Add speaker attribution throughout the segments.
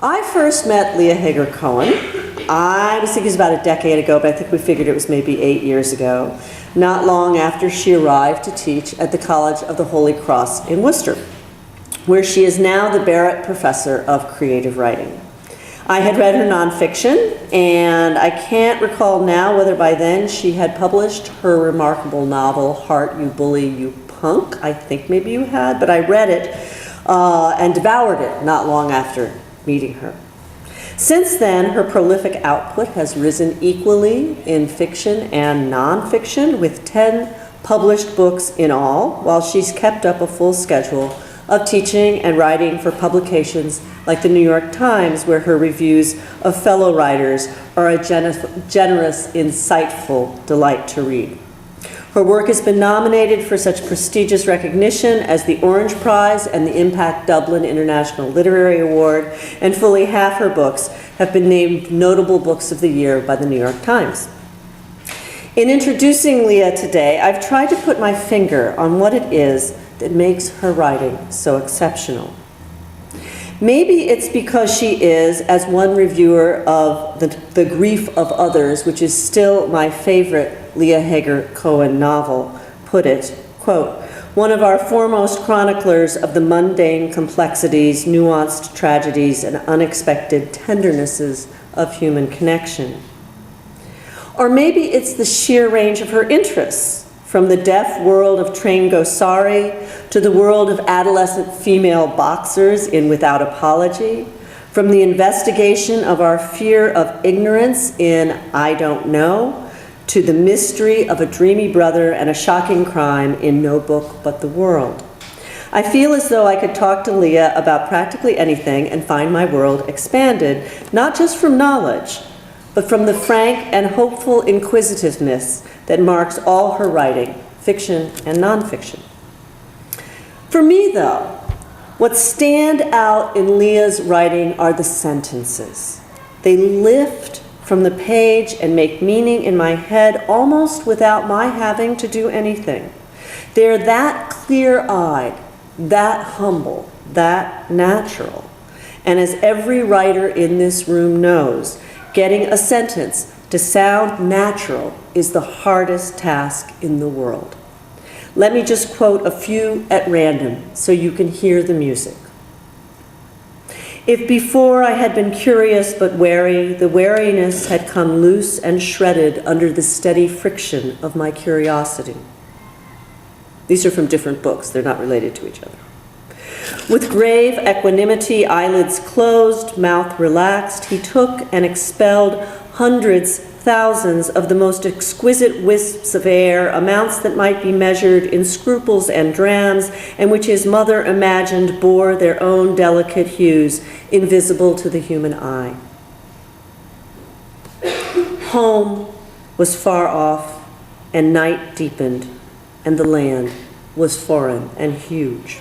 Speaker 1: I first met Leah Hager Cohen. I was thinking it was about a decade ago, but I think we figured it was maybe 8 years ago, not long after she arrived to teach at the College of the Holy Cross in Worcester, where she is now the Barrett Professor of Creative Writing. I had read her nonfiction, and I can't recall now whether by then she had published her remarkable novel, Heart, You Bully, You Punk. I think maybe you had, but I read it and devoured it not long after meeting her. Since then, her prolific output has risen equally in fiction and nonfiction, with 10 published books in all, while she's kept up a full schedule of teaching and writing for publications like the New York Times, where her reviews of fellow writers are a generous, insightful delight to read. Her work has been nominated for such prestigious recognition as the Orange Prize and the Impact Dublin International Literary Award, and fully half her books have been named Notable Books of the Year by the New York Times. In introducing Leah today, I've tried to put my finger on what it is that makes her writing so exceptional. Maybe it's because she is, as one reviewer of The Grief of Others, which is still my favorite Leah Hager Cohen novel, put it, quote, one of our foremost chroniclers of the mundane complexities, nuanced tragedies, and unexpected tendernesses of human connection. Or maybe it's the sheer range of her interests, from the deaf world of trained Gosari to the world of adolescent female boxers in Without Apology, from the investigation of our fear of ignorance in I Don't Know, to the mystery of a dreamy brother and a shocking crime in No Book But the World. I feel as though I could talk to Leah about practically anything and find my world expanded, not just from knowledge, but from the frank and hopeful inquisitiveness that marks all her writing, fiction and nonfiction. For me, though, what stand out in Leah's writing are the sentences. They lift from the page and make meaning in my head almost without my having to do anything. They're that clear-eyed, that humble, that natural. And as every writer in this room knows, getting a sentence to sound natural is the hardest task in the world. Let me just quote a few at random so you can hear the music. If before I had been curious but wary, the wariness had come loose and shredded under the steady friction of my curiosity. These are from different books, they're not related to each other. With grave equanimity, eyelids closed, mouth relaxed, he took and expelled hundreds, thousands of the most exquisite wisps of air, amounts that might be measured in scruples and drams, and which his mother imagined bore their own delicate hues, invisible to the human eye. Home was far off, and night deepened, and the land was foreign and huge.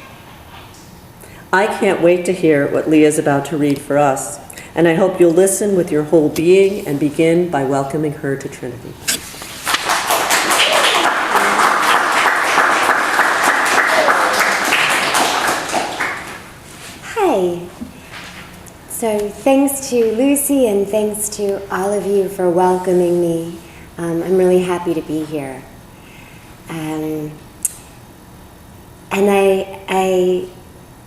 Speaker 1: I can't wait to hear what Leah's about to read for us, and I hope you'll listen with your whole being and begin by welcoming her to Trinity.
Speaker 2: Hi. So thanks to Lucy and thanks to all of you for welcoming me. I'm really happy to be here. And I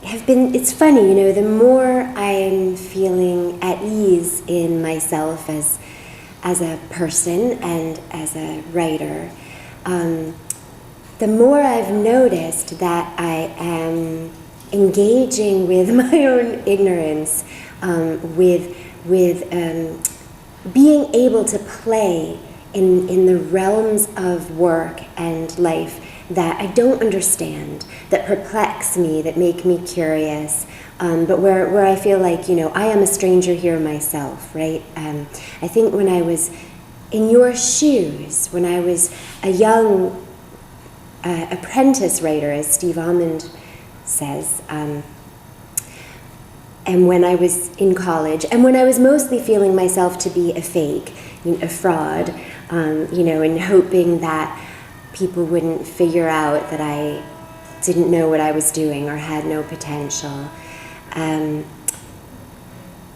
Speaker 2: have been, it's funny, you know, the more I'm feeling at ease in myself as a person and as a writer, the more I've noticed that I am engaging with my own ignorance, with being able to play in the realms of work and life that I don't understand, that perplex me, that make me curious, but where I feel like, you know, I am a stranger here myself, right? I think when I was in your shoes, when I was a young apprentice writer, as Steve Almond says, and when I was in college, and when I was mostly feeling myself to be a fake, a fraud, you know, and hoping that people wouldn't figure out that I didn't know what I was doing or had no potential.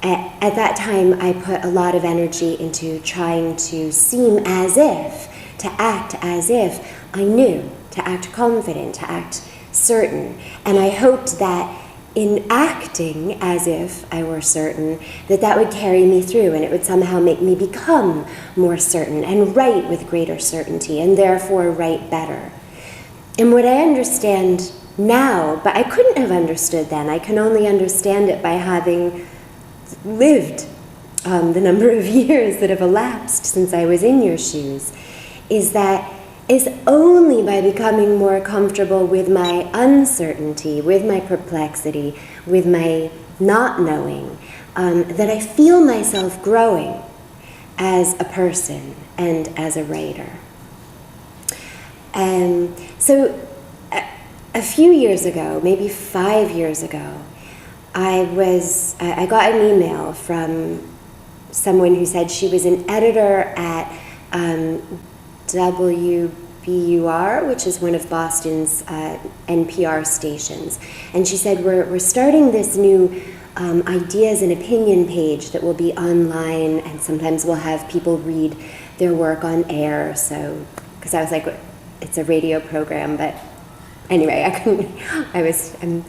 Speaker 2: at that time, I put a lot of energy into trying to seem as if, to act as if I knew, to act confident, to act certain. And I hoped that in acting as if I were certain, that would carry me through and it would somehow make me become more certain and write with greater certainty and therefore write better. And what I understand now, but I couldn't have understood then, I can only understand it by having lived the number of years that have elapsed since I was in your shoes, is that it's only by becoming more comfortable with my uncertainty, with my perplexity, with my not knowing, that I feel myself growing as a person and as a writer. So a few years ago, maybe 5 years ago, I got an email from someone who said she was an editor at WBUR, which is one of Boston's NPR stations. And she said, we're starting this new ideas and opinion page that will be online, and sometimes we'll have people read their work on air. So, because I was like, it's a radio program, but anyway, I'm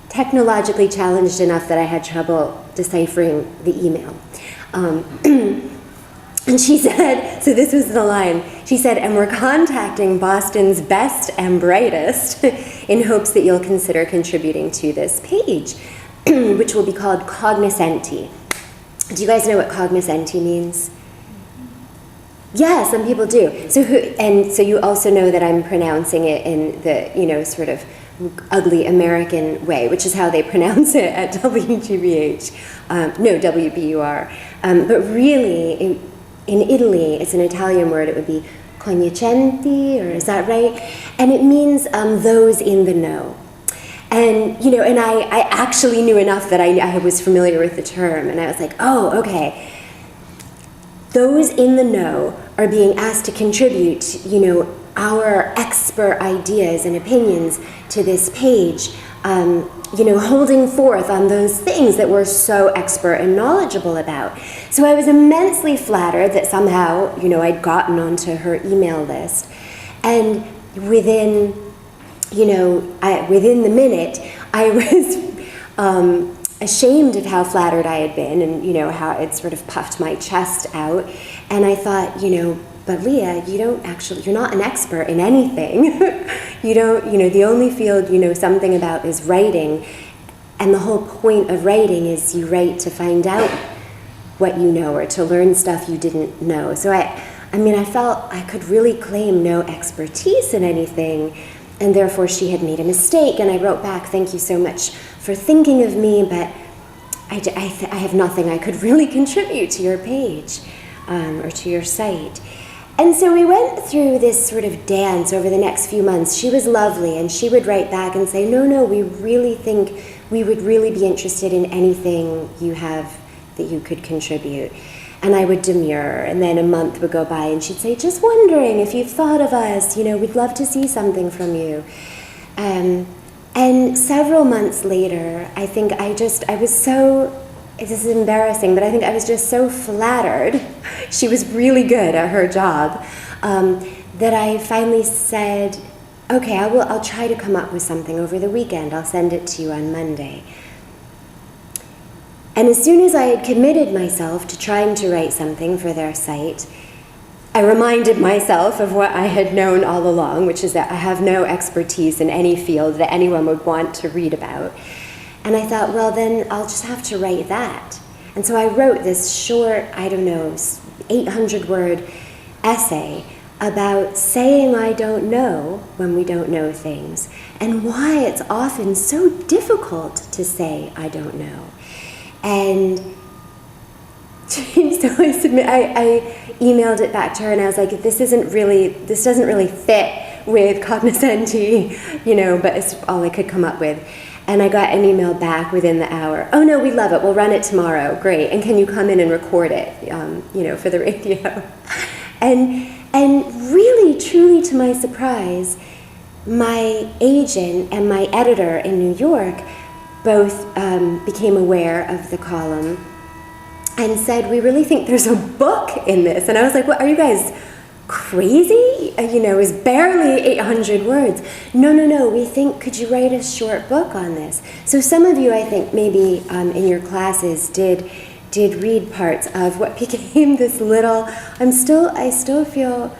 Speaker 2: technologically challenged enough that I had trouble deciphering the email. And she said, so this was the line, she said, and we're contacting Boston's best and brightest in hopes that you'll consider contributing to this page, which will be called Cognoscenti. Do you guys know what cognoscenti means? Yeah, some people do. So you also know that I'm pronouncing it in the, sort of ugly American way, which is how they pronounce it at WGBH, WBUR. But really, in Italy, it's an Italian word, it would be cognoscenti, or is that right? And it means those in the know. And, and I actually knew enough that I was familiar with the term, and I was like, oh, okay. Those in the know are being asked to contribute, our expert ideas and opinions to this page, holding forth on those things that we're so expert and knowledgeable about. So I was immensely flattered that somehow, I'd gotten onto her email list. And within the minute, I was ashamed of how flattered I had been and, how it sort of puffed my chest out. And I thought, but Leah, you're not an expert in anything. The only field something about is writing. And the whole point of writing is you write to find out what you know or to learn stuff you didn't know. So I felt I could really claim no expertise in anything, and therefore she had made a mistake. And I wrote back, thank you so much for thinking of me, but I have nothing I could really contribute to your page or to your site. And so we went through this sort of dance over the next few months. She was lovely, and she would write back and say, no, we really think we would really be interested in anything you have that you could contribute. And I would demur, and then a month would go by, and she'd say, just wondering if you've thought of us, we'd love to see something from you. And several months later, I think I was so, this is embarrassing, but I think I was just so flattered, she was really good at her job, that I finally said, okay, I'll try to come up with something over the weekend. I'll send it to you on Monday. And as soon as I had committed myself to trying to write something for their site, I reminded myself of what I had known all along, which is that I have no expertise in any field that anyone would want to read about. And I thought, well, then I'll just have to write that. And so I wrote this short, 800-word essay about saying I don't know when we don't know things, and why it's often so difficult to say I don't know. And so I emailed it back to her, and I was like, this doesn't really fit with cognoscenti, but it's all I could come up with. And I got an email back within the hour. Oh no, we love it. We'll run it tomorrow. Great. And can you come in and record it, for the radio? And really, truly to my surprise, my agent and my editor in New York both became aware of the column and said, we really think there's a book in this. And I was like, what, are you guys crazy? It was barely 800 words. No, we think, could you write a short book on this? So some of you, I think, maybe in your classes did read parts of what became this little, I still feel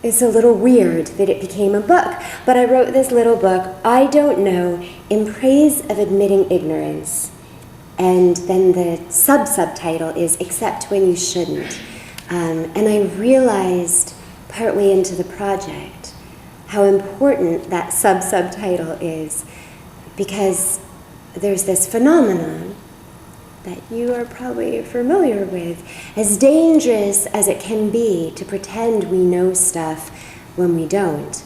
Speaker 2: it's a little weird that it became a book, but I wrote this little book, I Don't Know, in praise of admitting ignorance. And then the subtitle is Except When You Shouldn't. And I realized partway into the project how important that subtitle is, because there's this phenomenon that you are probably familiar with, as dangerous as it can be to pretend we know stuff when we don't.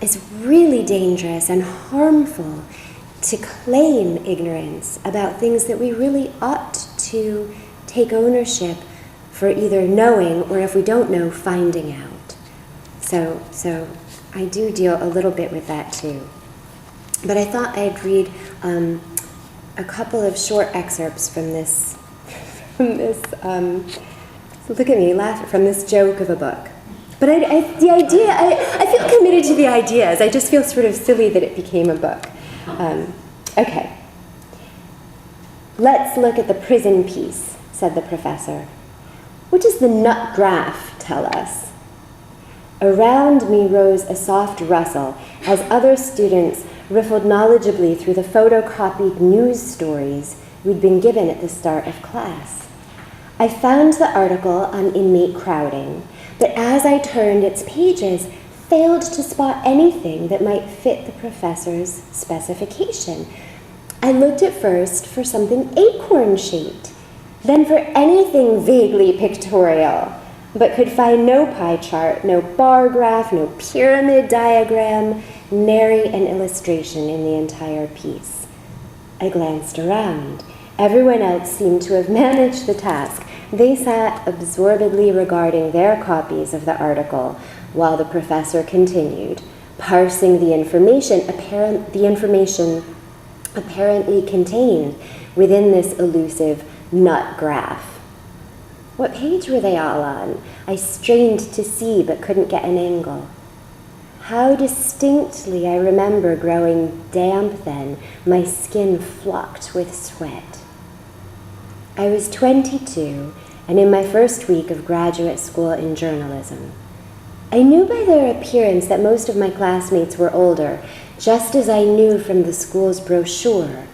Speaker 2: It's really dangerous and harmful to claim ignorance about things that we really ought to take ownership for either knowing, or if we don't know, finding out. So I do deal a little bit with that too. But I thought I'd read a couple of short excerpts from this, look at me, laugh, from this joke of a book. But the idea, I feel committed to the ideas. I just feel sort of silly that it became a book. Okay. Let's look at the prison piece, said the professor. What does the nut graph tell us? Around me rose a soft rustle as other students riffled knowledgeably through the photocopied news stories we'd been given at the start of class. I found the article on inmate crowding, but as I turned its pages, failed to spot anything that might fit the professor's specification. I looked at first for something acorn-shaped, then for anything vaguely pictorial, but could find no pie chart, no bar graph, no pyramid diagram, nary an illustration in the entire piece. I glanced around. Everyone else seemed to have managed the task. They sat absorbedly regarding their copies of the article while the professor continued, parsing the information apparently contained within this elusive nut graph. What page were they all on? I strained to see but couldn't get an angle. How distinctly I remember growing damp then, my skin flucked with sweat. I was 22 and in my first week of graduate school in journalism. I knew by their appearance that most of my classmates were older, just as I knew from the school's brochure,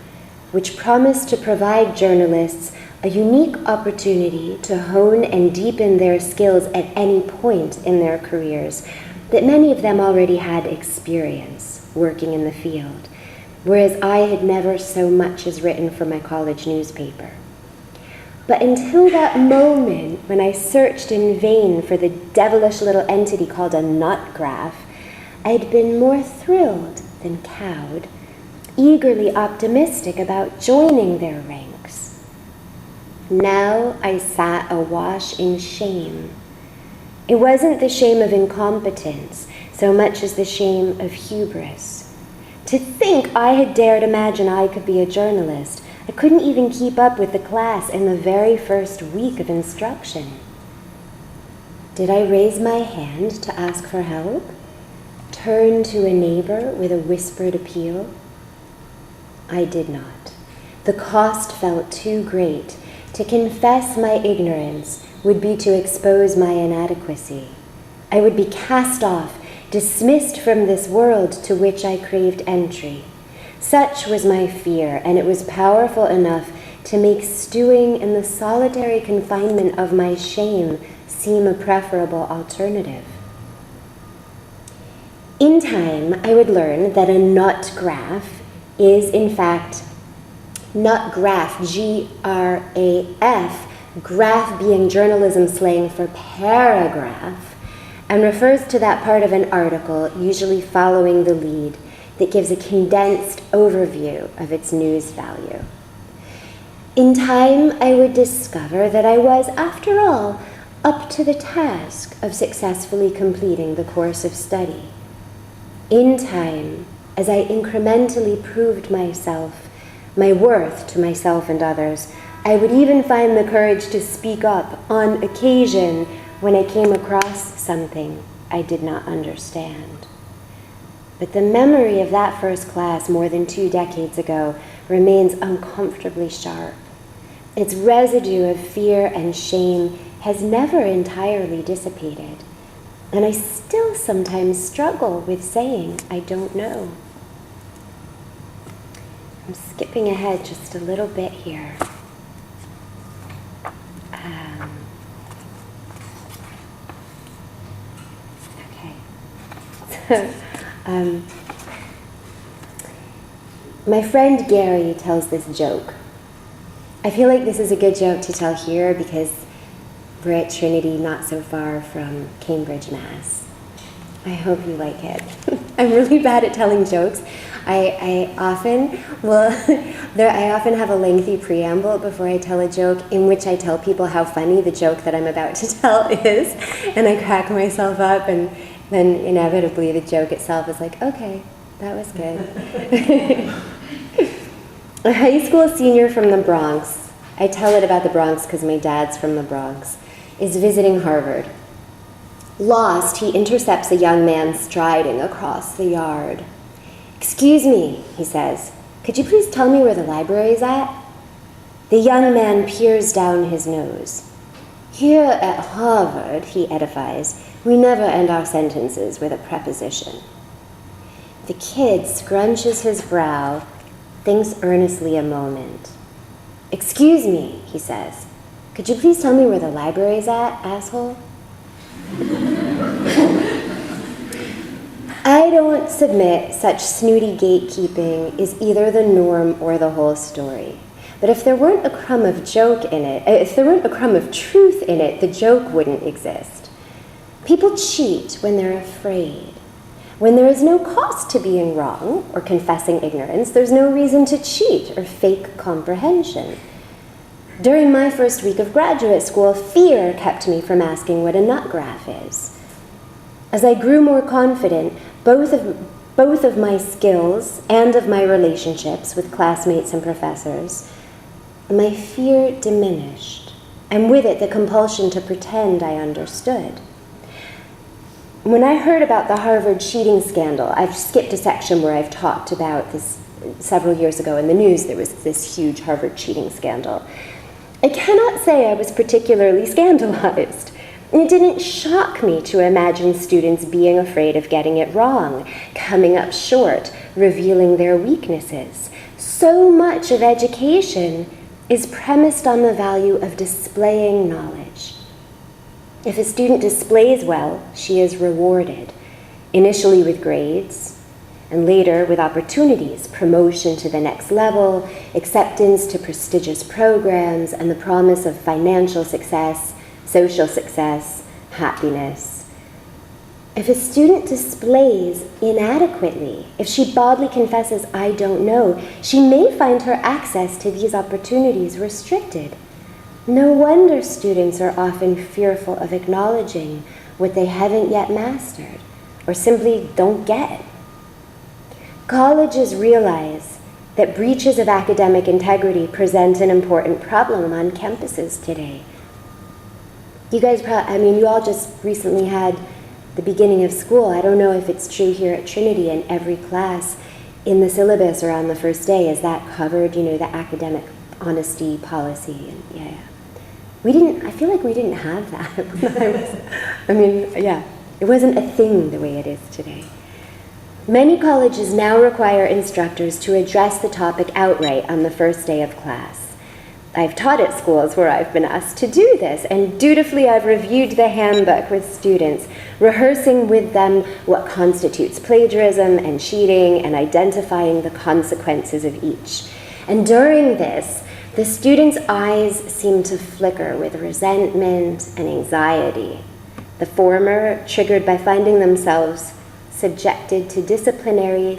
Speaker 2: which promised to provide journalists a unique opportunity to hone and deepen their skills at any point in their careers, that many of them already had experience working in the field, whereas I had never so much as written for my college newspaper. But until that moment when I searched in vain for the devilish little entity called a nut graph, I'd been more thrilled than cowed, eagerly optimistic about joining their ranks. Now I sat awash in shame. It wasn't the shame of incompetence so much as the shame of hubris. To think I had dared imagine I could be a journalist. I couldn't even keep up with the class in the very first week of instruction. Did I raise my hand to ask for help? Turn to a neighbor with a whispered appeal? I did not. The cost felt too great. To confess my ignorance would be to expose my inadequacy. I would be cast off, dismissed from this world to which I craved entry. Such was my fear, and it was powerful enough to make stewing in the solitary confinement of my shame seem a preferable alternative. In time, I would learn that a nut graph is, in fact, nut graph, G-R-A-F, graph being journalism slang for paragraph, and refers to that part of an article, usually following the lead, that gives a condensed overview of its news value. In time, I would discover that I was, after all, up to the task of successfully completing the course of study. In time, as I incrementally proved my worth to myself and others, I would even find the courage to speak up on occasion when I came across something I did not understand. But the memory of that first class more than 2 decades ago remains uncomfortably sharp. Its residue of fear and shame has never entirely dissipated, and I still sometimes struggle with saying I don't know. I'm skipping ahead just a little bit here. Okay. My friend Gary tells this joke. I feel like this is a good joke to tell here because we're at Trinity, not so far from Cambridge, Mass. I hope you like it. I'm really bad at telling jokes. I often have a lengthy preamble before I tell a joke in which I tell people how funny the joke that I'm about to tell is, and I crack myself up, and then inevitably the joke itself is like, okay, that was good. A high school senior from the Bronx, I tell it about the Bronx because my dad's from the Bronx, is visiting Harvard. Lost, he intercepts a young man striding across the yard. "Excuse me," he says, "could you please tell me where the library's at?" The young man peers down his nose. "Here at Harvard," he edifies, "we never end our sentences with a preposition." The kid scrunches his brow, thinks earnestly a moment. "Excuse me," he says, "could you please tell me where the library's at, asshole?" I don't submit such snooty gatekeeping is either the norm or the whole story. But if there weren't a crumb of joke in it, if there weren't a crumb of truth in it, the joke wouldn't exist. People cheat when they're afraid. When there is no cost to being wrong or confessing ignorance, there's no reason to cheat or fake comprehension. During my first week of graduate school, fear kept me from asking what a nut graph is. As I grew more confident, both of my skills and of my relationships with classmates and professors, my fear diminished, and with it the compulsion to pretend I understood. When I heard about the Harvard cheating scandal, I've skipped a section where I've talked about this several years ago in the news. There was this huge Harvard cheating scandal. I cannot say I was particularly scandalized. It didn't shock me to imagine students being afraid of getting it wrong, coming up short, revealing their weaknesses. So much of education is premised on the value of displaying knowledge. If a student displays well, she is rewarded, initially with grades, and later with opportunities, promotion to the next level, acceptance to prestigious programs, and the promise of financial success, social success, happiness. If a student displays inadequately, if she baldly confesses, "I don't know," she may find her access to these opportunities restricted. No wonder students are often fearful of acknowledging what they haven't yet mastered, or simply don't get. Colleges realize that breaches of academic integrity present an important problem on campuses today. You guys you all just recently had the beginning of school. I don't know if it's true here at Trinity in every class in the syllabus or on the first day. Is that covered, the academic honesty policy? And I feel like we didn't have that when it wasn't a thing the way it is today. Many colleges now require instructors to address the topic outright on the first day of class. I've taught at schools where I've been asked to do this, and dutifully I've reviewed the handbook with students, rehearsing with them what constitutes plagiarism and cheating and identifying the consequences of each. And during this, the students' eyes seem to flicker with resentment and anxiety, the former triggered by finding themselves subjected to disciplinary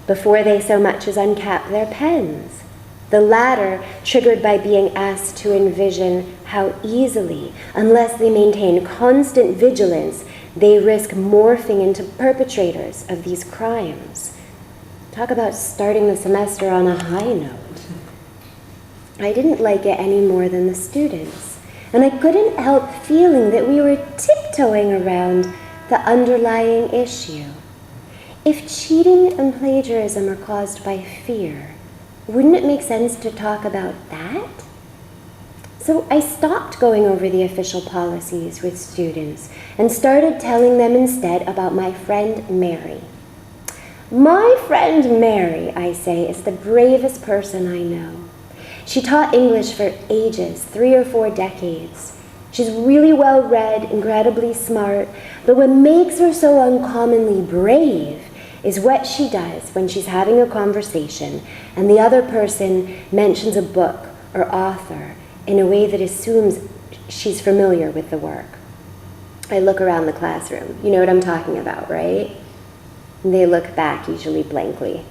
Speaker 2: before they so much as uncap their pens. The latter triggered by being asked to envision how easily, unless they maintain constant vigilance, they risk morphing into perpetrators of these crimes. Talk about starting the semester on a high note. I didn't like it any more than the students. And I couldn't help feeling that we were tiptoeing around the underlying issue. If cheating and plagiarism are caused by fear, wouldn't it make sense to talk about that? So I stopped going over the official policies with students and started telling them instead about my friend Mary. My friend Mary, I say, is the bravest person I know. She taught English for ages, 3 or 4 decades. She's really well read, incredibly smart, but what makes her so uncommonly brave is what she does when she's having a conversation and the other person mentions a book or author in a way that assumes she's familiar with the work. I look around the classroom. You know what I'm talking about, right? And they look back, usually blankly.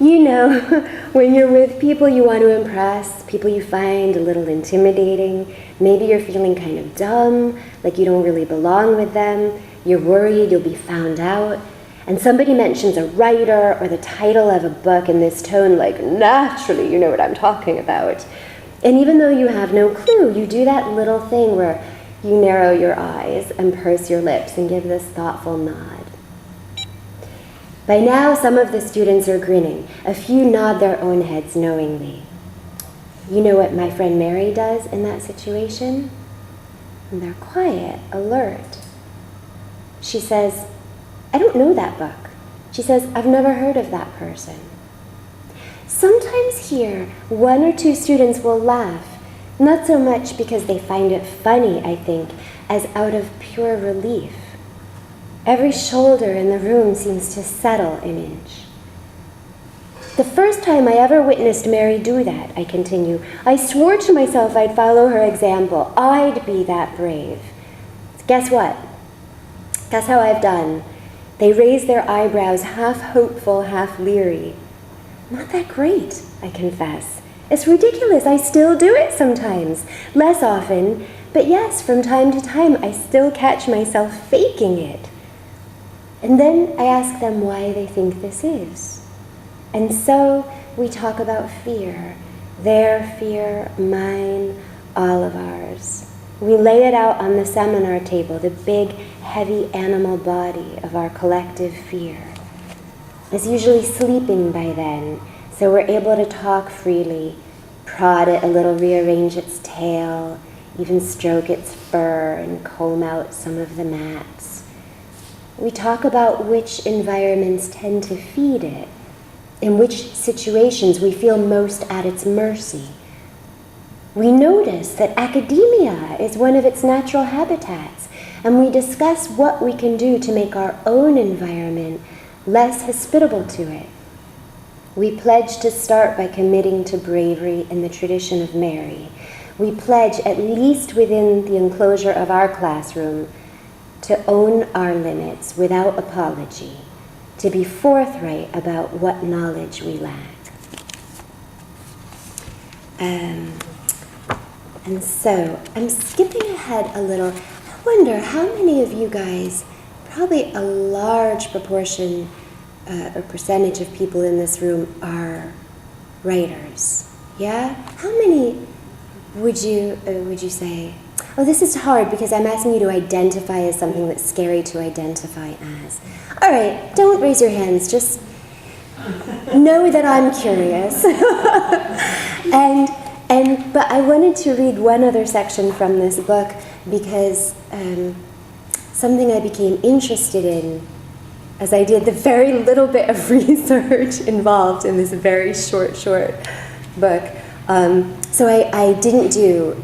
Speaker 2: You know, when you're with people you want to impress, people you find a little intimidating, maybe you're feeling kind of dumb, like you don't really belong with them, you're worried you'll be found out, and somebody mentions a writer or the title of a book in this tone, like, naturally, you know what I'm talking about. And even though you have no clue, you do that little thing where you narrow your eyes and purse your lips and give this thoughtful nod. By now, some of the students are grinning. A few nod their own heads knowingly. You know what my friend Mary does in that situation? And they're quiet, alert. She says, I don't know that book. She says, I've never heard of that person. Sometimes here, 1 or 2 students will laugh, not so much because they find it funny, I think, as out of pure relief. Every shoulder in the room seems to settle an inch. The first time I ever witnessed Mary do that, I continue, I swore to myself I'd follow her example. I'd be that brave. Guess what? Guess how I've done. They raise their eyebrows, half hopeful, half leery. Not that great, I confess. It's ridiculous. I still do it sometimes. Less often, but yes, from time to time, I still catch myself faking it. And then I ask them why they think this is. And so we talk about fear. Their fear, mine, all of ours. We lay it out on the seminar table, the big, heavy animal body of our collective fear. It's usually sleeping by then, so we're able to talk freely, prod it a little, rearrange its tail, even stroke its fur and comb out some of the mats. We talk about which environments tend to feed it, in which situations we feel most at its mercy. We notice that academia is one of its natural habitats, and we discuss what we can do to make our own environment less hospitable to it. We pledge to start by committing to bravery in the tradition of Mary. We pledge, at least within the enclosure of our classroom, to own our limits without apology, to be forthright about what knowledge we lack. And so, I'm skipping ahead a little. I wonder how many of you guys, probably a large proportion or percentage of people in this room are writers. Yeah? How many would you say? Oh, this is hard because I'm asking you to identify as something that's scary to identify as. All right, don't raise your hands. Just know that I'm curious. But I wanted to read one other section from this book because something I became interested in as I did the very little bit of research involved in this very short book. So I didn't do,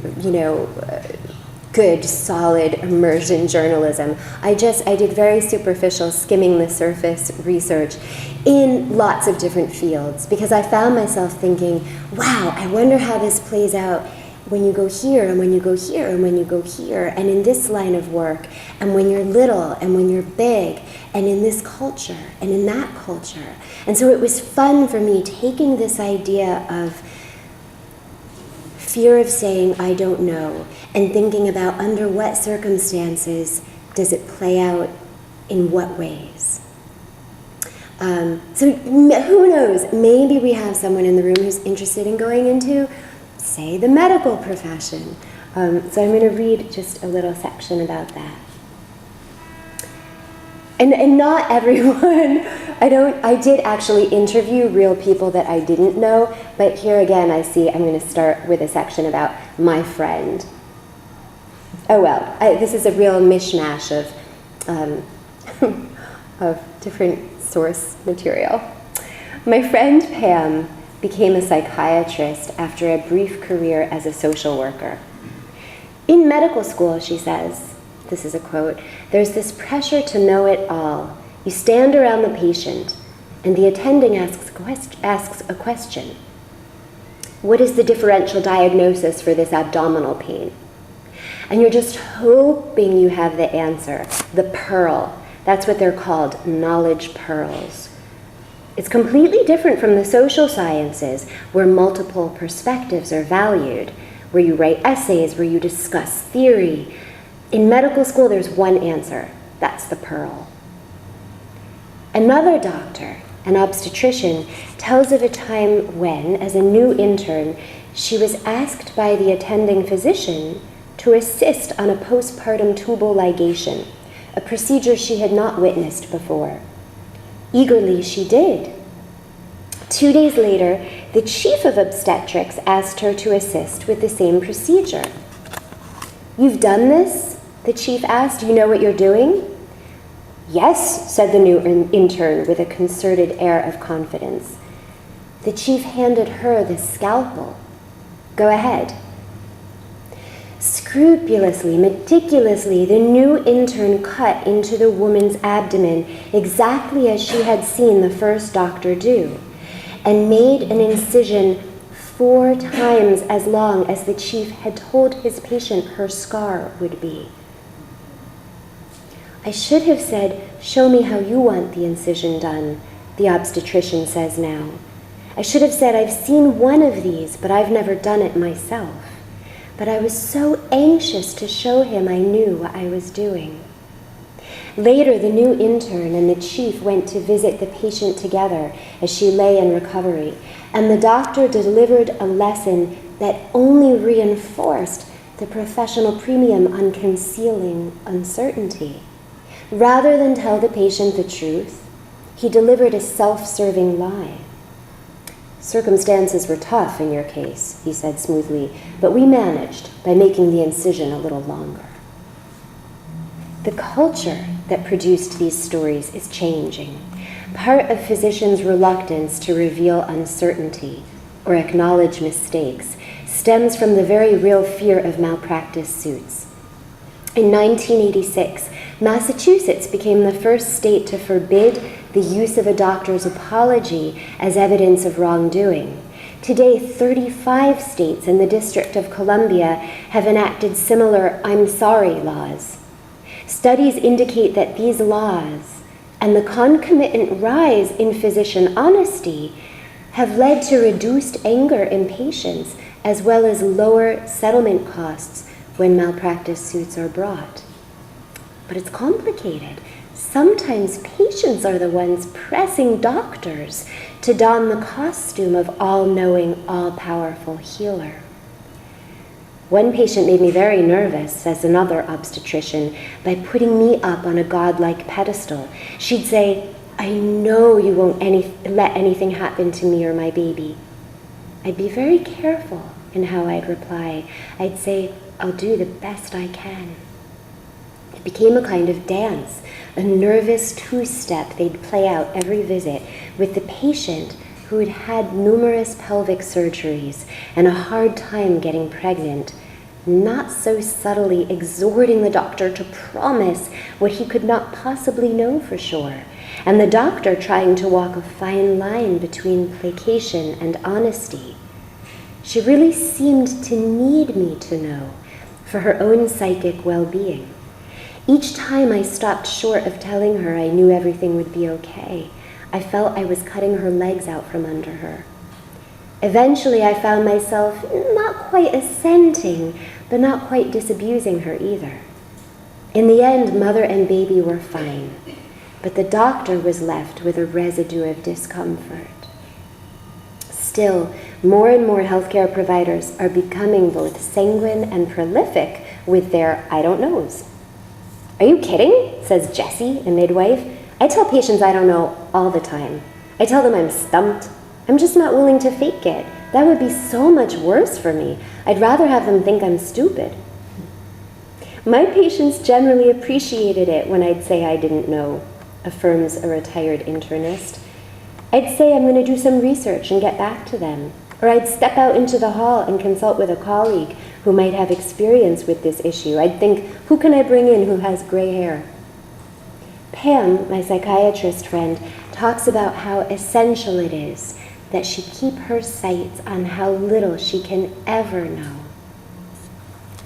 Speaker 2: good, solid immersion journalism. I did very superficial, skimming the surface research in lots of different fields because I found myself thinking, wow, I wonder how this plays out when you go here and when you go here and when you go here and in this line of work and when you're little and when you're big and in this culture and in that culture. And so it was fun for me taking this idea of fear of saying I don't know and thinking about under what circumstances does it play out in what ways. So who knows, maybe we have someone in the room who's interested in going into say, the medical profession. So I'm going to read just a little section about that. And not everyone, I did actually interview real people that I didn't know, but here again I'm going to start with a section about my friend. Oh well, this is a real mishmash of different source material. My friend Pam became a psychiatrist after a brief career as a social worker. In medical school, she says, this is a quote, "There's this pressure to know it all. You stand around the patient, and the attending asks a question. What is the differential diagnosis for this abdominal pain? And you're just hoping you have the answer, the pearl. That's what they're called, knowledge pearls. It's completely different from the social sciences, where multiple perspectives are valued, where you write essays, where you discuss theory. In medical school, there's one answer. That's the pearl." Another doctor, an obstetrician, tells of a time when, as a new intern, she was asked by the attending physician to assist on a postpartum tubal ligation, a procedure she had not witnessed before. Eagerly, she did. 2 days later, the chief of obstetrics asked her to assist with the same procedure. "You've done this?" the chief asked. "You know what you're doing?" "Yes," said the new intern with a concerted air of confidence. The chief handed her the scalpel. "Go ahead." Scrupulously, meticulously, the new intern cut into the woman's abdomen exactly as she had seen the first doctor do, and made an incision 4 times as long as the chief had told his patient her scar would be. "I should have said, 'Show me how you want the incision done,'" the obstetrician says now. "I should have said, 'I've seen one of these, but I've never done it myself.' But I was so anxious to show him I knew what I was doing." Later, the new intern and the chief went to visit the patient together as she lay in recovery, and the doctor delivered a lesson that only reinforced the professional premium on concealing uncertainty. Rather than tell the patient the truth, he delivered a self-serving lie. "Circumstances were tough in your case," he said smoothly, "but we managed by making the incision a little longer." The culture that produced these stories is changing. Part of physicians' reluctance to reveal uncertainty or acknowledge mistakes stems from the very real fear of malpractice suits. In 1986, Massachusetts became the first state to forbid the use of a doctor's apology as evidence of wrongdoing. Today, 35 states and the District of Columbia have enacted similar "I'm sorry" laws. Studies indicate that these laws and the concomitant rise in physician honesty have led to reduced anger in patients as well as lower settlement costs when malpractice suits are brought. But it's complicated. Sometimes patients are the ones pressing doctors to don the costume of all-knowing, all-powerful healer. "One patient made me very nervous," says another obstetrician, "by putting me up on a godlike pedestal. She'd say, 'I know you won't let anything happen to me or my baby.' I'd be very careful in how I'd reply. I'd say, 'I'll do the best I can.' It became a kind of dance, a nervous two-step they'd play out every visit with the patient who had had numerous pelvic surgeries and a hard time getting pregnant, not so subtly exhorting the doctor to promise what he could not possibly know for sure, and the doctor trying to walk a fine line between placation and honesty. She really seemed to need me to know for her own psychic well-being. Each time I stopped short of telling her I knew everything would be okay, I felt I was cutting her legs out from under her. Eventually, I found myself not quite assenting, but not quite disabusing her either. In the end, mother and baby were fine, but the doctor was left with a residue of discomfort. Still, more and more healthcare providers are becoming both sanguine and prolific with their "I don't knows." "Are you kidding?" says Jessie, a midwife. "I tell patients I don't know all the time. I tell them I'm stumped. I'm just not willing to fake it. That would be so much worse for me. I'd rather have them think I'm stupid." "My patients generally appreciated it when I'd say I didn't know," affirms a retired internist. "I'd say I'm going to do some research and get back to them. Or I'd step out into the hall and consult with a colleague who might have experience with this issue. I'd think, who can I bring in who has gray hair?" Pam, my psychiatrist friend, talks about how essential it is that she keep her sights on how little she can ever know.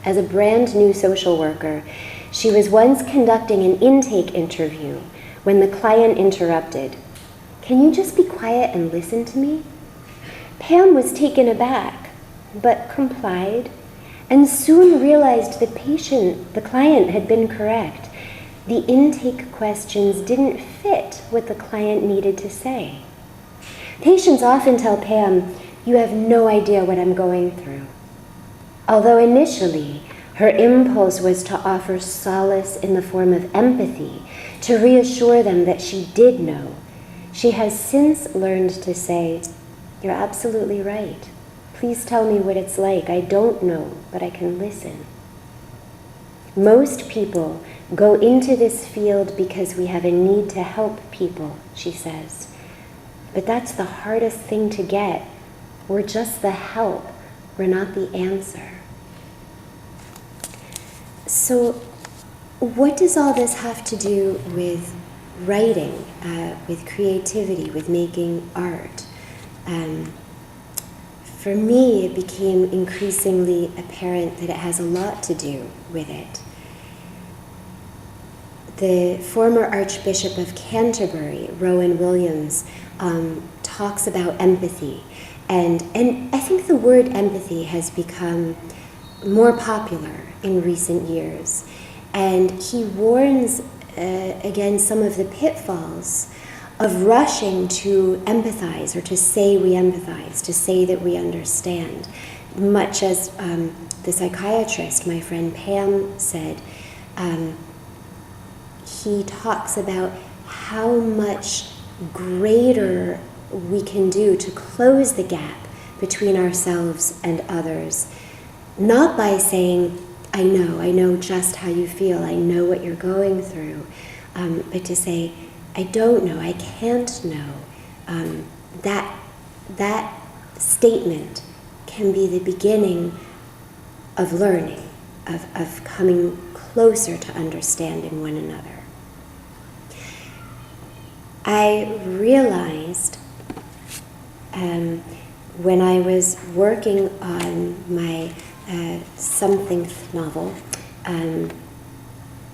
Speaker 2: As a brand new social worker, she was once conducting an intake interview when the client interrupted. "Can you just be quiet and listen to me?" Pam was taken aback, but complied, and soon realized the client had been correct. The intake questions didn't fit what the client needed to say. Patients often tell Pam, "You have no idea what I'm going through." Although initially, her impulse was to offer solace in the form of empathy, to reassure them that she did know, she has since learned to say, "You're absolutely right. Please tell me what it's like. I don't know, but I can listen." Most people go into this field because we have a need to help people, she says. But that's the hardest thing to get. We're just the help. We're not the answer. So what does all this have to do with writing, with creativity, with making art? For me, it became increasingly apparent that it has a lot to do with it. The former Archbishop of Canterbury, Rowan Williams, talks about empathy. And I think the word empathy has become more popular in recent years. And he warns against some of the pitfalls of rushing to empathize or to say we empathize, to say that we understand. Much as the psychiatrist, my friend Pam, said, he talks about how much greater we can do to close the gap between ourselves and others, not by saying, I know just how you feel, I know what you're going through, but to say, I don't know, I can't know. That statement can be the beginning of learning, of coming closer to understanding one another. I realized when I was working on my something novel,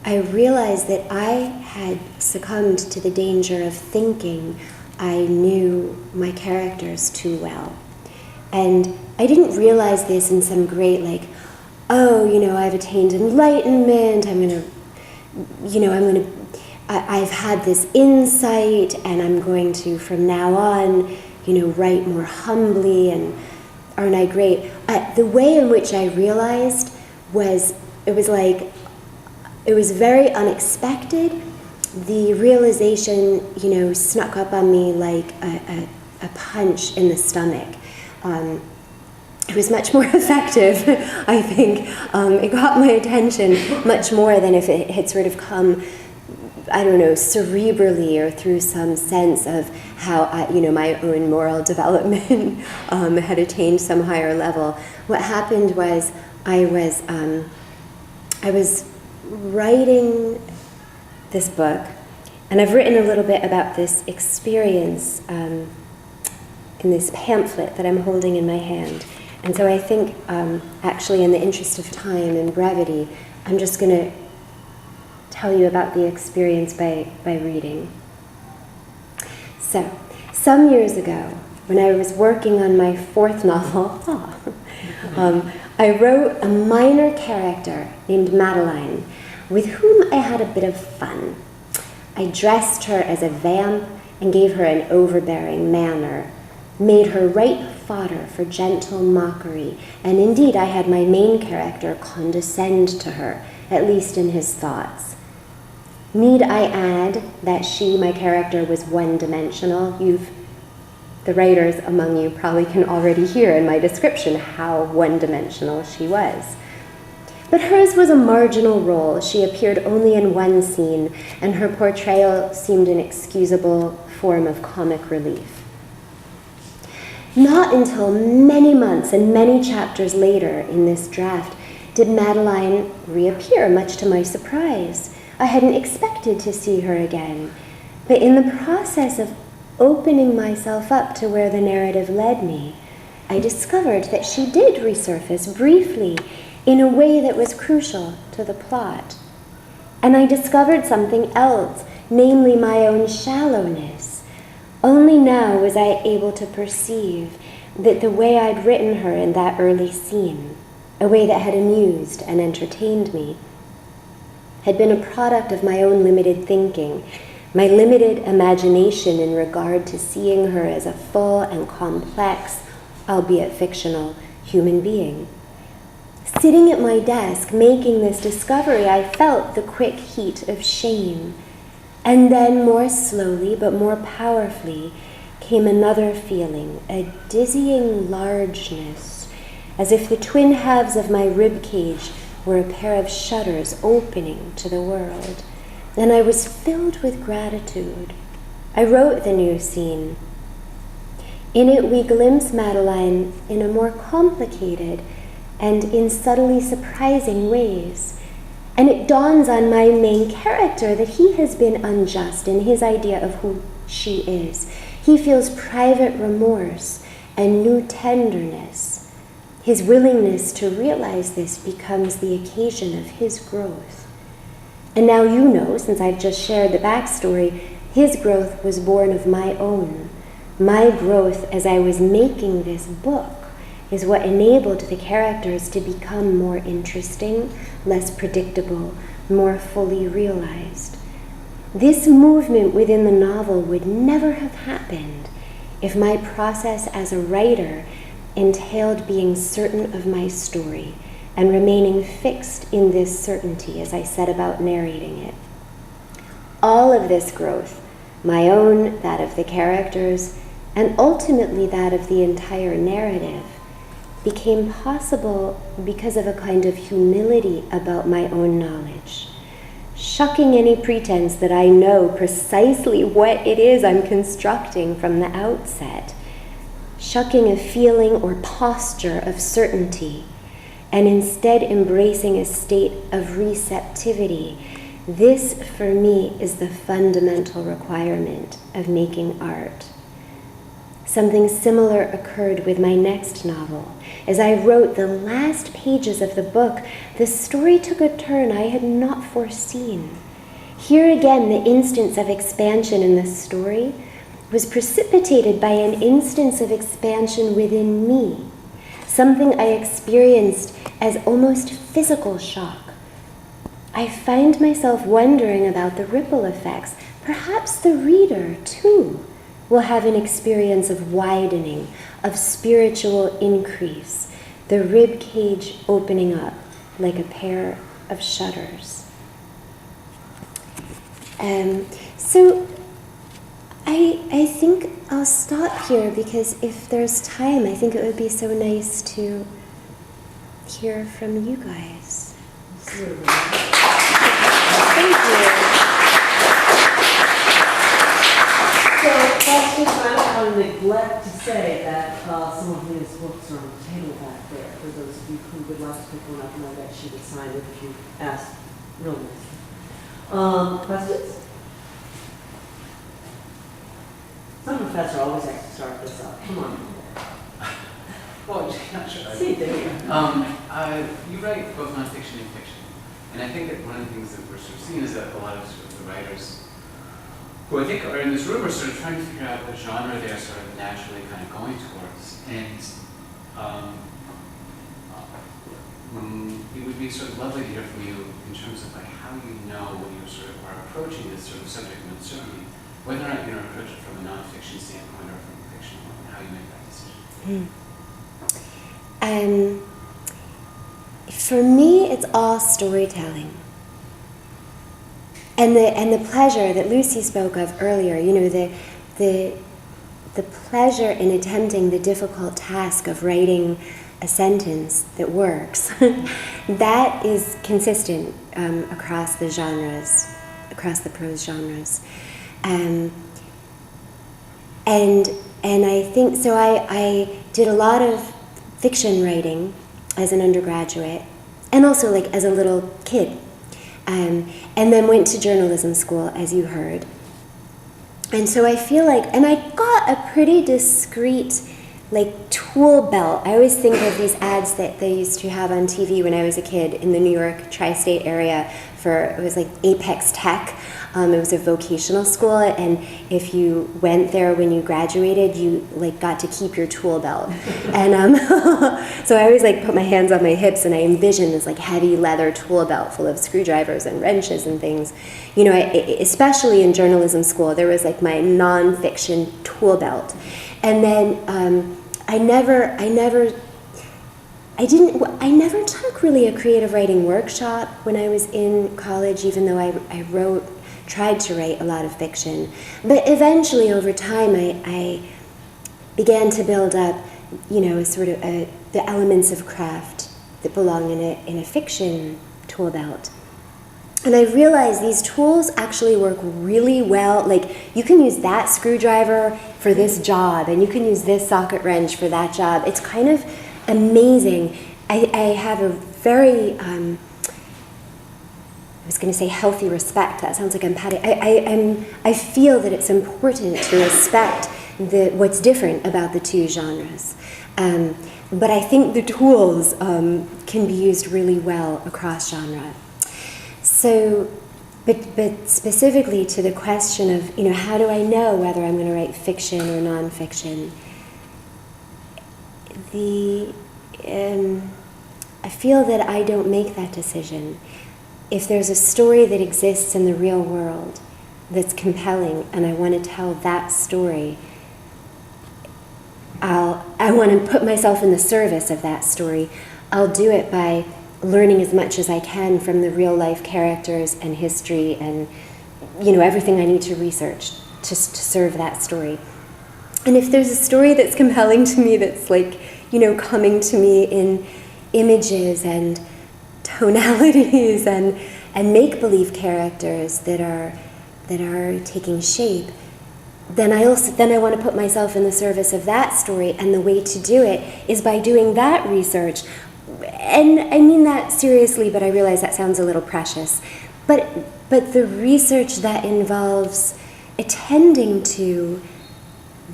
Speaker 2: I realized that I had succumbed to the danger of thinking I knew my characters too well. And I didn't realize this in some great, I've attained enlightenment, I've had this insight, and I'm going to, from now on, write more humbly, and aren't I great? The way in which I realized it was very unexpected. The realization, snuck up on me like a punch in the stomach. It was much more effective, I think. It got my attention much more than if it had sort of come, cerebrally or through some sense of how my own moral development had attained some higher level. What happened was I was writing this book, and I've written a little bit about this experience in this pamphlet that I'm holding in my hand. And so I think, actually, in the interest of time and brevity, I'm just going to tell you about the experience by reading. So, some years ago, when I was working on my fourth novel, I wrote a minor character named Madeline, with whom I had a bit of fun. I dressed her as a vamp and gave her an overbearing manner. made her ripe fodder for gentle mockery, and indeed I had my main character condescend to her, at least in his thoughts. Need I add that she, my character, was one-dimensional? The writers among you probably can already hear in my description how one-dimensional she was. But hers was a marginal role. She appeared only in one scene, and her portrayal seemed an excusable form of comic relief. Not until many months and many chapters later in this draft did Madeline reappear, much to my surprise. I hadn't expected to see her again, but in the process of opening myself up to where the narrative led me, I discovered that she did resurface briefly in a way that was crucial to the plot. And I discovered something else, namely my own shallowness. Only now was I able to perceive that the way I'd written her in that early scene, a way that had amused and entertained me, had been a product of my own limited thinking, my limited imagination in regard to seeing her as a full and complex, albeit fictional, human being. Sitting at my desk, making this discovery, I felt the quick heat of shame. And then more slowly, but more powerfully, came another feeling, a dizzying largeness, as if the twin halves of my rib cage were a pair of shutters opening to the world. And I was filled with gratitude. I wrote the new scene. In it, we glimpse Madeline in a more complicated and in subtly surprising ways. And it dawns on my main character that he has been unjust in his idea of who she is. He feels private remorse and new tenderness. His willingness to realize this becomes the occasion of his growth. And now you know, since I've just shared the backstory, his growth was born of my own. My growth as I was making this book is what enabled the characters to become more interesting, less predictable, more fully realized. This movement within the novel would never have happened if my process as a writer entailed being certain of my story and remaining fixed in this certainty as I set about narrating it. All of this growth, my own, that of the characters, and ultimately that of the entire narrative, became possible because of a kind of humility about my own knowledge, shucking any pretense that I know precisely what it is I'm constructing from the outset, shucking a feeling or posture of certainty, and instead embracing a state of receptivity. This, for me, is the fundamental requirement of making art. Something similar occurred with my next novel. As I wrote the last pages of the book, the story took a turn I had not foreseen. Here again, the instance of expansion in the story was precipitated by an instance of expansion within me, something I experienced as almost physical shock. I find myself wondering about the ripple effects. Perhaps the reader, too, will have an experience of widening, of spiritual increase, the rib cage opening up like a pair of shutters. So I think I'll stop here because if there's time, I think it would be so nice to hear from you guys. Thank you.
Speaker 1: So that's just I want to neglect to say that some of Leah's books are on the table back there. For those of you who would like to pick one up, know that she would sign it if you asked real nicely. Questions? Some professor always has to start this up. Come on.
Speaker 3: Well, not sure.
Speaker 1: See, there you go.
Speaker 3: You write both nonfiction and fiction. And I think that one of the things that we're sort of seeing is that a lot of sort of the writers who I think are in this room are sort of trying to figure out what genre they're sort of naturally kind of going towards. And it would be sort of lovely to hear from you in terms of like how you know when you sort of are approaching this sort of subject of uncertainty, whether or not you're going to approach it from a nonfiction standpoint or from a fiction fictional, and how you make that decision?
Speaker 2: For me, it's all storytelling. And the pleasure that Lucy spoke of earlier, you know, the pleasure in attempting the difficult task of writing a sentence that works, that is consistent across the genres, across the prose genres. And I think, so I did a lot of fiction writing as an undergraduate, and also like as a little kid. And then went to journalism school, as you heard. And so I feel like, and I got a pretty discreet, like, tool belt. I always think of these ads that they used to have on TV when I was a kid in the New York tri-state area for, it was like Apex Tech. It was a vocational school, and if you went there when you graduated, you like got to keep your tool belt. And so I always like put my hands on my hips, and I envisioned this like heavy leather tool belt full of screwdrivers and wrenches and things. You know, especially in journalism school, there was like my nonfiction tool belt, and then I never took really a creative writing workshop when I was in college, even though I tried to write a lot of fiction. But eventually, over time, I began to build up, you know, sort of the elements of craft that belong in a fiction tool belt. And I realized these tools actually work really well. Like, you can use that screwdriver for this job, and you can use this socket wrench for that job. It's kind of amazing. I have a very, I was going to say healthy respect. That sounds like I'm patting. I feel that it's important to respect what's different about the two genres. But I think the tools can be used really well across genre. So, but specifically to the question of, you know, how do I know whether I'm going to write fiction or nonfiction? I feel that I don't make that decision. If there's a story that exists in the real world that's compelling and I want to tell that story, I want to put myself in the service of that story. I'll do it by learning as much as I can from the real life characters and history and, you know, everything I need to research to serve that story. And if there's a story that's compelling to me, that's like, you know, coming to me in images and tonalities and make-believe characters that are taking shape, then I want to put myself in the service of that story, and the way to do it is by doing that research. And I mean that seriously, but I realize that sounds a little precious. But the research that involves attending to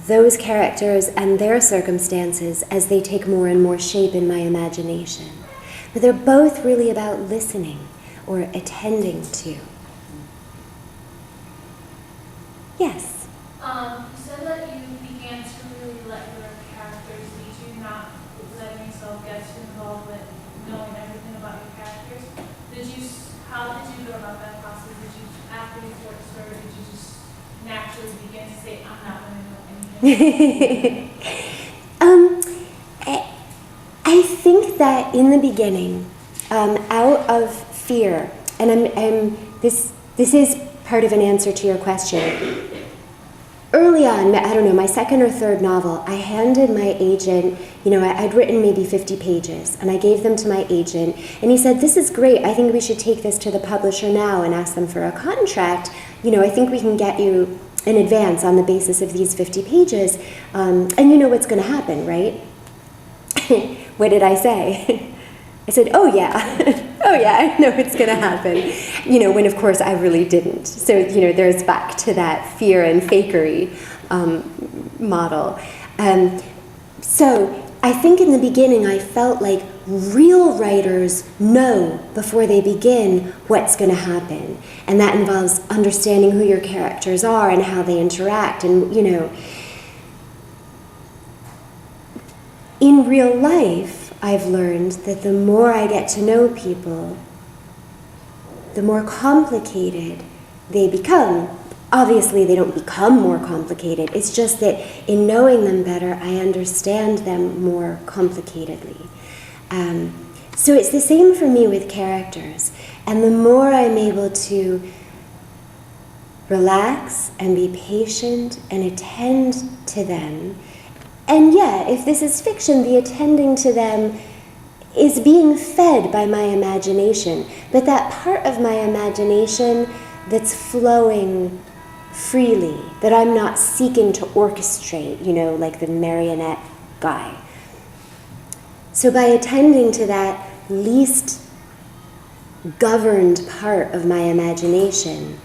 Speaker 2: those characters and their circumstances as they take more and more shape in my imagination. But they're both really about listening or attending to. Yes?
Speaker 4: You said that you began to really let your characters lead you, not letting yourself get too involved with knowing everything about your characters. How did you go about that process? Did you, after you first started, did you just naturally begin to say, I'm not going to know anything?
Speaker 2: I think that in the beginning, out of fear, and this is part of an answer to your question. Early on, I don't know, my second or third novel, I handed my agent, you know, I'd written maybe 50 pages, and I gave them to my agent, and he said, this is great, I think we should take this to the publisher now and ask them for a contract. You know, I think we can get you in advance on the basis of these 50 pages, and you know what's going to happen, right? What did I say? I said, oh yeah, oh yeah, I know it's going to happen. You know, when of course I really didn't. So, you know, there's back to that fear and fakery model. So I think in the beginning I felt like real writers know before they begin what's going to happen. And that involves understanding who your characters are and how they interact. And, you know, in real life, I've learned that the more I get to know people, the more complicated they become. obviously they don't become more complicated. It's just that in knowing them better, I understand them more complicatedly. So it's the same for me with characters. And the more I'm able to relax and be patient and attend to them, and yeah, if this is fiction, the attending to them is being fed by my imagination. But that part of my imagination that's flowing freely, that I'm not seeking to orchestrate, like the marionette guy. So by attending to that least governed part of my imagination,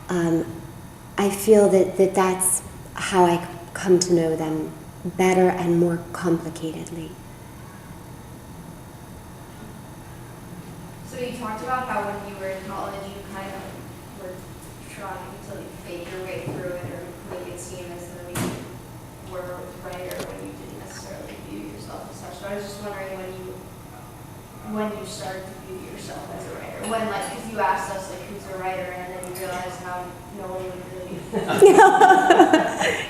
Speaker 2: I feel that that's how I come to know them better and more complicatedly.
Speaker 5: So you talked about how when you were in college, you kind of were trying to fake your way through it or make it seem as though you were a writer when you didn't necessarily view yourself as such. So I was just wondering when you started to view yourself as a writer. When, because you asked us, who's a writer, and then you realized how no one would really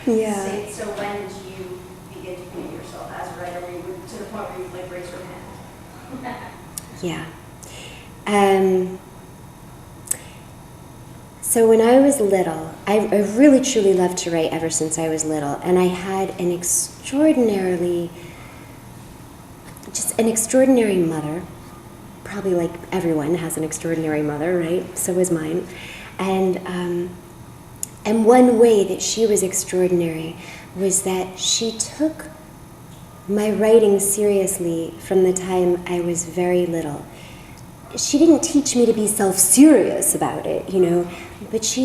Speaker 2: Yeah.
Speaker 5: say. So when did you begin to view yourself as a writer, where you would, to the point where you would raise your hand?
Speaker 2: Yeah. So when I was little, I really truly loved to write ever since I was little, and I had an extraordinary mother. Probably like everyone has an extraordinary mother, right? So was mine. And one way that she was extraordinary was that she took my writing seriously from the time I was very little. She didn't teach me to be self-serious about it, but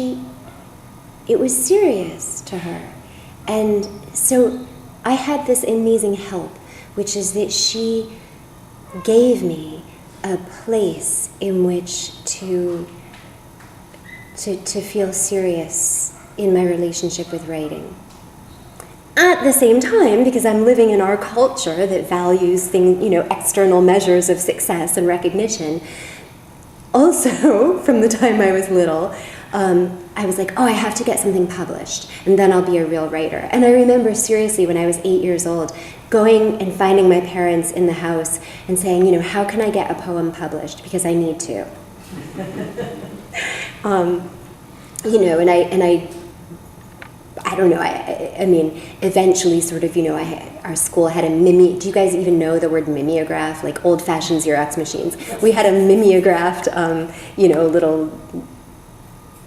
Speaker 2: it was serious to her. And so I had this amazing help, which is that she gave me a place in which to feel serious in my relationship with writing. At the same time, because I'm living in our culture that values things, external measures of success and recognition, also, from the time I was little, I was like, I have to get something published, and then I'll be a real writer. And I remember seriously when I was 8 years old, going and finding my parents in the house and saying, how can I get a poem published? Because I need to. I don't know, I mean, eventually sort of, our school had a do you guys even know the word mimeograph? Like old-fashioned Xerox machines. We had a mimeographed, little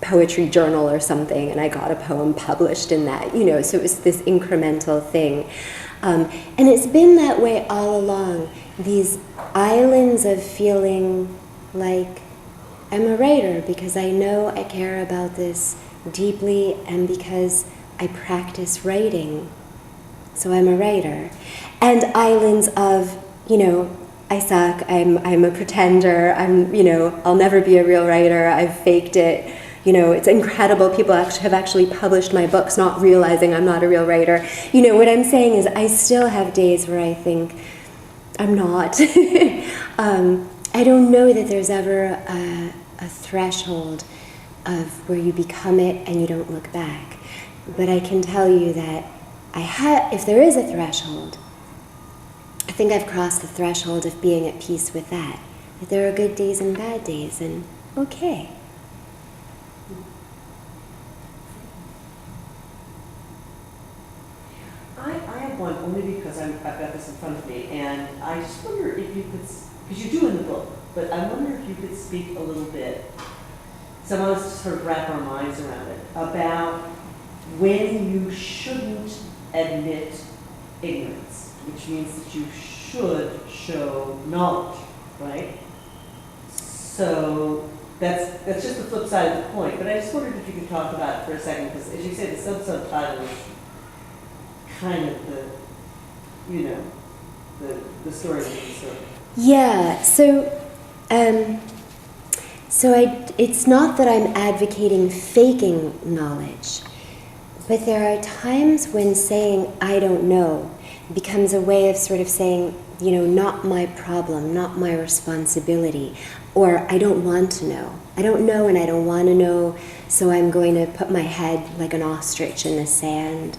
Speaker 2: poetry journal or something, and I got a poem published in that, so it was this incremental thing. And it's been that way all along, these islands of feeling like I'm a writer because I know I care about this deeply and because I practice writing, so I'm a writer. And islands of, I suck, I'm a pretender, I'll never be a real writer, I've faked it. It's incredible. People have actually published my books not realizing I'm not a real writer. What I'm saying is I still have days where I think I'm not. I don't know that there's ever a threshold of where you become it and you don't look back. But I can tell you that if there is a threshold, I think I've crossed the threshold of being at peace with that. That there are good days and bad days, and okay.
Speaker 1: I have one only because I've got this in front of me, and I just wonder if you could, because you do in the book, but I wonder if you could speak a little bit, some of us sort of wrap our minds around it, about when you shouldn't admit ignorance, which means that you should show knowledge, right? So that's just the flip side of the point, but I just wondered if you could talk about it for a second, because as you say, the subtitle is kind of the story of the story.
Speaker 2: Yeah, it's not that I'm advocating faking knowledge, but there are times when saying I don't know becomes a way of sort of saying, not my problem, not my responsibility, or I don't want to know. I don't know and I don't want to know, so I'm going to put my head like an ostrich in the sand.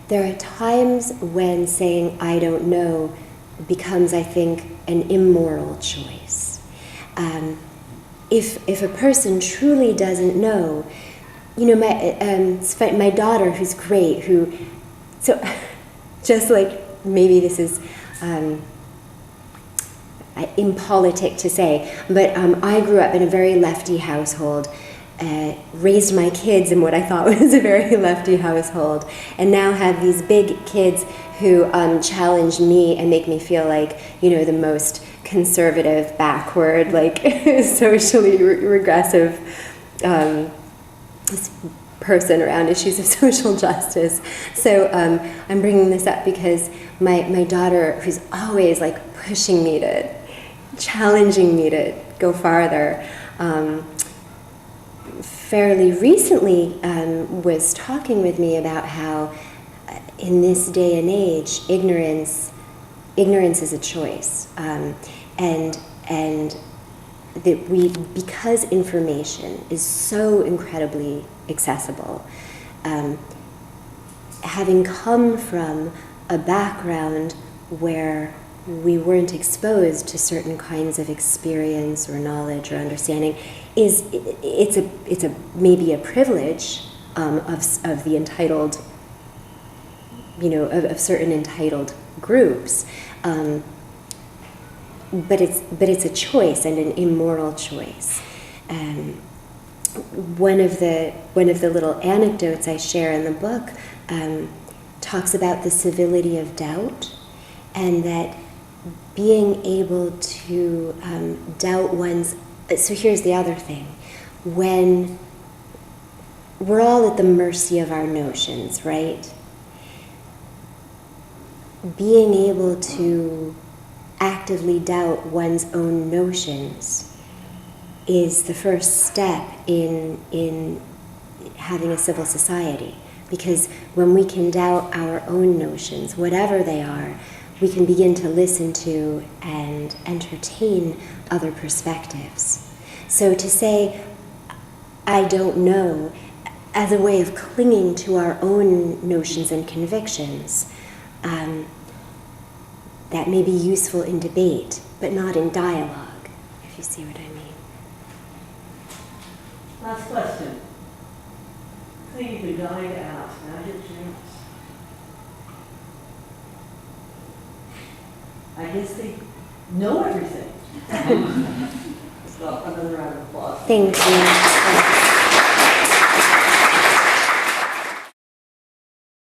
Speaker 2: There are times when saying I don't know becomes, I think, an immoral choice. If a person truly doesn't know, my daughter, who's great, so just like maybe this is impolitic to say, but I grew up in a very lefty household, raised my kids in what I thought was a very lefty household, and now have these big kids who challenge me and make me feel like, the most conservative, backward, like socially regressive person around issues of social justice. So I'm bringing this up because my daughter, who's always like pushing me to, challenging me to go farther, fairly recently was talking with me about how in this day and age, ignorance is a choice, and that because information is so incredibly accessible, having come from a background where we weren't exposed to certain kinds of experience or knowledge or understanding, it's maybe a privilege of the entitled, of certain entitled groups, but it's a choice and an immoral choice. One of the little anecdotes I share in the book talks about the civility of doubt, and that being able to doubt one's. So here's the other thing: when we're all at the mercy of our notions, right? Being able to actively doubt one's own notions is the first step in having a civil society. Because when we can doubt our own notions, whatever they are, we can begin to listen to and entertain other perspectives. So to say, I don't know, as a way of clinging to our own notions and convictions, that may be useful in debate, but not in dialogue, if you see what I mean.
Speaker 1: Last question. Think you could dine out. Now's your chance. I guess they know everything. So another round of applause.
Speaker 2: Thank you.